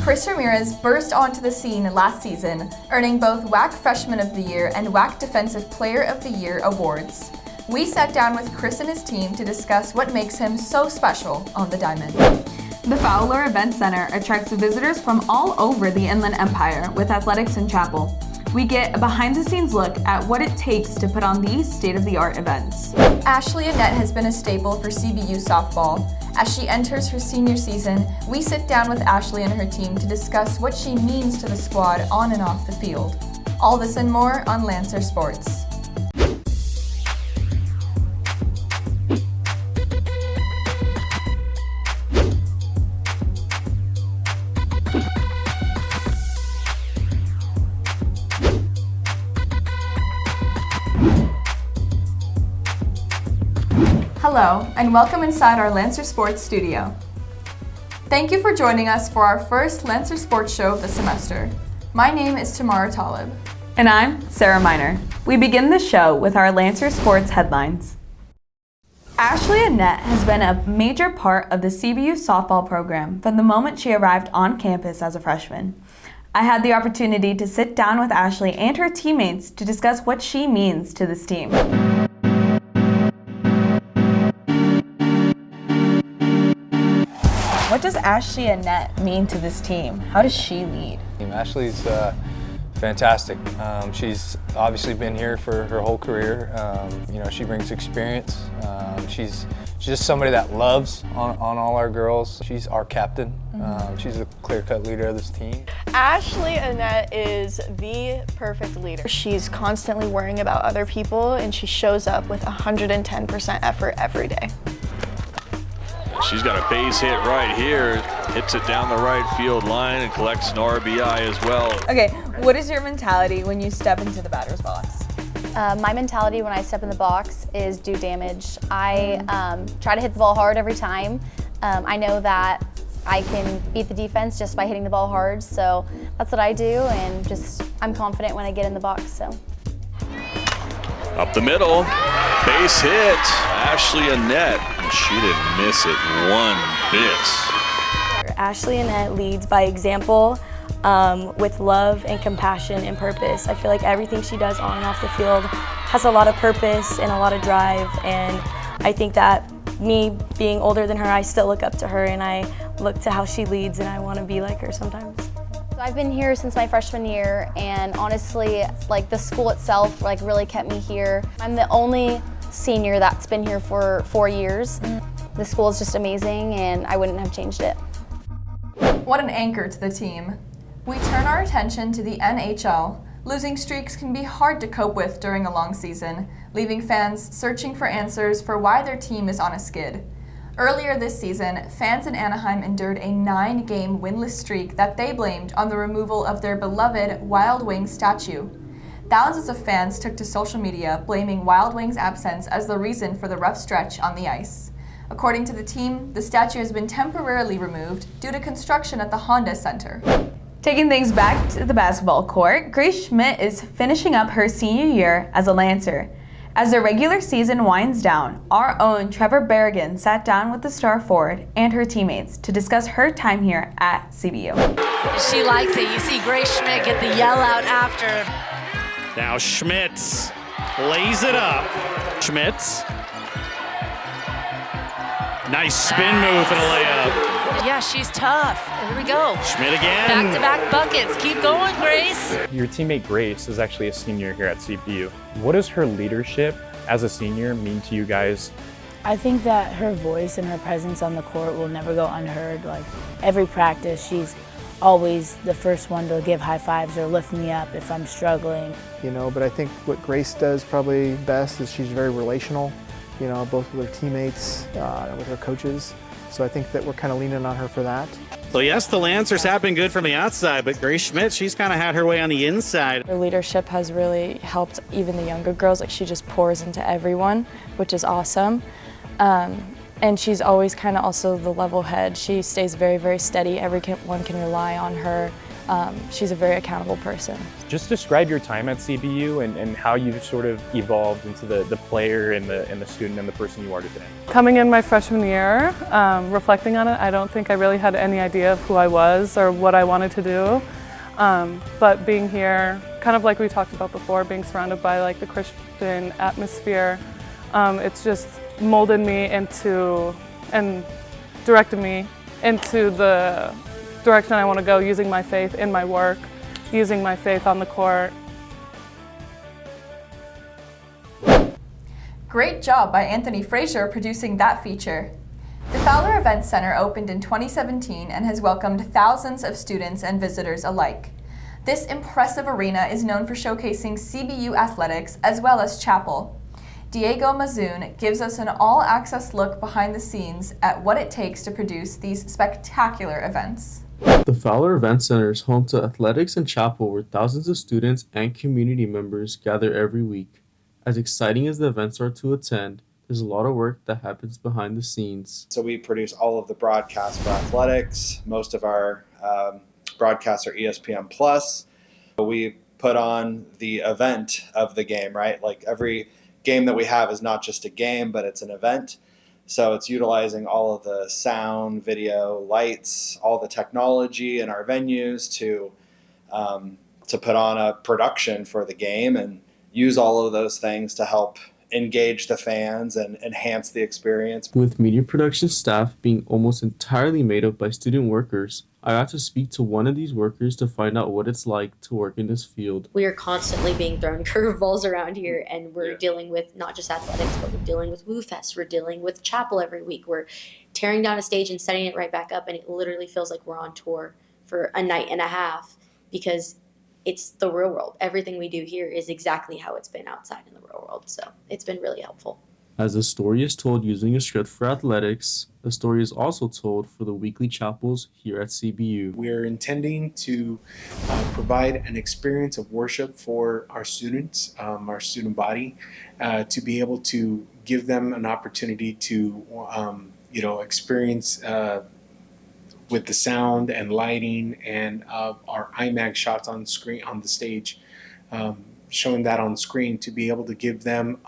Chris Ramirez burst onto the scene last season, earning both WAC Freshman of the Year and WAC Defensive Player of the Year awards. We sat down with Chris and his team to discuss what makes him so special on the diamond. The Fowler Event Center attracts visitors from all over the Inland Empire with athletics and chapel. We get a behind-the-scenes look at what it takes to put on these state-of-the-art events. Ashlee Annett has been a staple for CBU softball. As she enters her senior season, we sit down with Ashlee and her team to discuss what she means to the squad on and off the field. All this and more on Lancer Sports. Hello, and welcome inside our Lancer Sports studio. Thank you for joining us for our first Lancer Sports show of the semester. My name is Tamara Talib. And I'm Sarah Miner. We begin the show with our Lancer Sports headlines. Ashlee Annett has been a major part of the CBU softball program from the moment she arrived on campus as a freshman. I had the opportunity to sit down with Ashlee and her teammates to discuss what she means to this team. What does Ashlee Annett mean to this team? How does she lead? Ashlee's fantastic. She's obviously been here for her whole career. She brings experience. She's just somebody that loves on all our girls. She's our captain. She's a clear-cut leader of this team. Ashlee Annett is the perfect leader. She's constantly worrying about other people, and she shows up with 110% effort every day. She's got a base hit right here, hits it down the right field line and collects an RBI as well. Okay, what is your mentality when you step into the batter's box? My mentality when I step in the box is do damage. I try to hit the ball hard every time. I know that I can beat the defense just by hitting the ball hard, so that's what I do, and I'm confident when I get in the box. So. Up the middle, base hit, Ashlee Annett. She didn't miss it one bit. Ashlee Annett leads by example with love and compassion and purpose. I feel like everything she does on and off the field has a lot of purpose and a lot of drive, and I think that me being older than her, I still look up to her and I look to how she leads and I want to be like her sometimes. I've been here since my freshman year, and honestly, the school itself really kept me here. I'm the only senior that's been here for 4 years. The school is just amazing, and I wouldn't have changed it. What an anchor to the team. We turn our attention to the NHL. Losing streaks can be hard to cope with during a long season, leaving fans searching for answers for why their team is on a skid. Earlier this season, fans in Anaheim endured a 9-game winless streak that they blamed on the removal of their beloved Wild Wings statue. Thousands of fans took to social media blaming Wild Wings' absence as the reason for the rough stretch on the ice. According to the team, the statue has been temporarily removed due to construction at the Honda Center. Taking things back to the basketball court, Grace Schmidt is finishing up her senior year as a Lancer. As the regular season winds down, our own Trevor Berrigan sat down with the star forward and her teammates to discuss her time here at CBU. She likes it. You see Grace Schmidt get the yell out after. Now Schmitz lays it up. Schmitz. Nice spin move and a layup. Yeah, she's tough. Here we go. Schmidt again. Back-to-back buckets. Keep going, Grace. Your teammate Grace is actually a senior here at CBU. What does her leadership as a senior mean to you guys? I think that her voice and her presence on the court will never go unheard. Every practice, she's always the first one to give high fives or lift me up if I'm struggling. But I think what Grace does probably best is she's very relational, both with her teammates and with her coaches. So I think that we're kind of leaning on her for that. So yes, the Lancers have been good from the outside, but Grace Schmidt, she's kind of had her way on the inside. Her leadership has really helped even the younger girls. She just pours into everyone, which is awesome. And she's always kind of also the level head. She stays very, very steady. Everyone can rely on her she's a very accountable person. Just describe your time at CBU and how you've sort of evolved into the player and the student and the person you are today. Coming in my freshman year, reflecting on it, I don't think I really had any idea of who I was or what I wanted to do. But being here, kind of like we talked about before, being surrounded by like the Christian atmosphere, it's just molded me into and directed me into the direction I want to go, using my faith in my work, using my faith on the court. Great job by Anthony Frazier producing that feature. The Fowler Events Center opened in 2017 and has welcomed thousands of students and visitors alike. This impressive arena is known for showcasing CBU athletics as well as chapel. Diego Mazun gives us an all-access look behind the scenes at what it takes to produce these spectacular events. The Fowler Events Center is home to athletics and chapel where thousands of students and community members gather every week. As exciting as the events are to attend, there's a lot of work that happens behind the scenes. So we produce all of the broadcasts for athletics. Most of our broadcasts are ESPN+. We put on the event of the game, right? Like every game that we have is not just a game, but it's an event. So it's utilizing all of the sound, video, lights, all the technology in our venues to put on a production for the game and use all of those things to help engage the fans and enhance the experience. With media production staff being almost entirely made up by student workers, I got to speak to one of these workers to find out what it's like to work in this field. We are constantly being thrown curveballs around here, and we're dealing with not just athletics, but we're dealing with Woo Fest, we're dealing with chapel every week. We're tearing down a stage and setting it right back up, and it literally feels like we're on tour for a night and a half because it's the real world. Everything we do here is exactly how it's been outside in the real world, so it's been really helpful. As the story is told using a script for athletics, the story is also told for the weekly chapels here at CBU. We're intending to provide an experience of worship for our students, our student body, to be able to give them an opportunity to, experience with the sound and lighting and our IMAX shots on screen on the stage, showing that on screen to be able to give them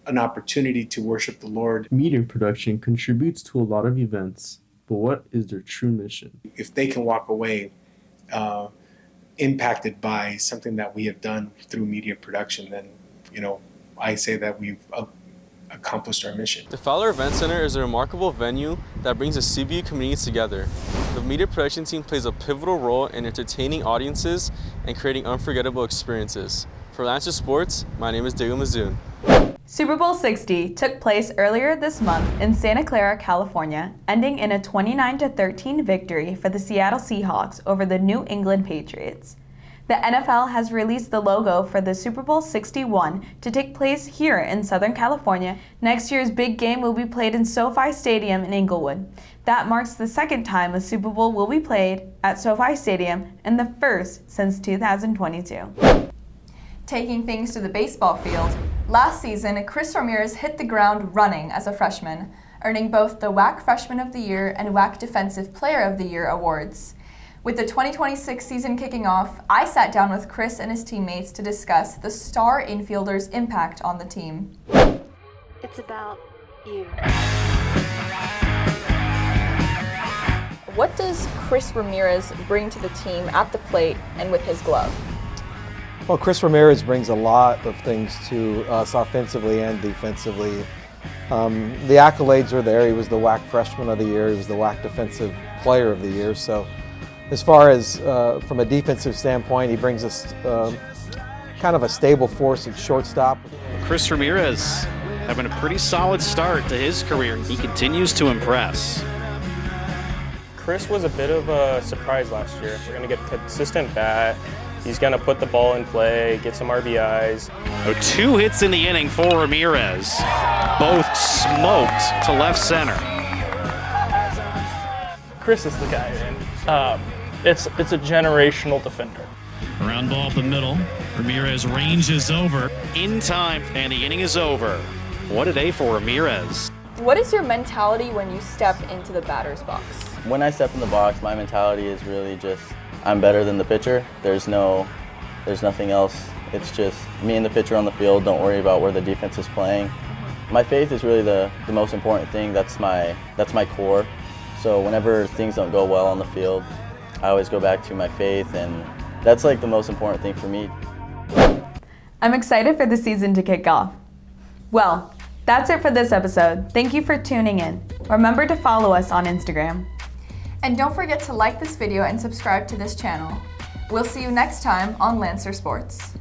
an opportunity to worship the Lord. Media production contributes to a lot of events, but what is their true mission? If they can walk away impacted by something that we have done through media production, then I say that we've accomplished our mission. The Fowler Event Center is a remarkable venue that brings the CBU community together. The media production team plays a pivotal role in entertaining audiences and creating unforgettable experiences. For Lancer Sports, my name is Diego Mazun. Super Bowl 60 took place earlier this month in Santa Clara, California, ending in a 29-13 victory for the Seattle Seahawks over the New England Patriots. The NFL has released the logo for the Super Bowl 61 to take place here in Southern California. Next year's big game will be played in SoFi Stadium in Inglewood. That marks the second time a Super Bowl will be played at SoFi Stadium and the first since 2022. Taking things to the baseball field, last season, Chris Ramirez hit the ground running as a freshman, earning both the WAC Freshman of the Year and WAC Defensive Player of the Year awards. With the 2026 season kicking off, I sat down with Chris and his teammates to discuss the star infielder's impact on the team. It's about you. What does Chris Ramirez bring to the team at the plate and with his glove? Well, Chris Ramirez brings a lot of things to us offensively and defensively. The accolades are there. He was the WAC Freshman of the Year. He was the WAC Defensive Player of the Year. So as far as from a defensive standpoint, he brings us kind of a stable force at shortstop. Chris Ramirez having a pretty solid start to his career. He continues to impress. Chris was a bit of a surprise last year. We're going to get a consistent bat. He's going to put the ball in play, get some RBIs. 2 hits in the inning for Ramirez. Both smoked to left center. Chris is the guy, and it's a generational defender. Around ball up the middle. Ramirez ranges over. In time, and the inning is over. What a day for Ramirez. What is your mentality when you step into the batter's box? When I step in the box, my mentality is really just I'm better than the pitcher. There's nothing else. It's just me and the pitcher on the field. Don't worry about where the defense is playing. My faith is really the most important thing. That's my core. So whenever things don't go well on the field, I always go back to my faith, and that's like the most important thing for me. I'm excited for the season to kick off. Well, that's it for this episode. Thank you for tuning in. Remember to follow us on Instagram. And don't forget to like this video and subscribe to this channel. We'll see you next time on Lancer Sports.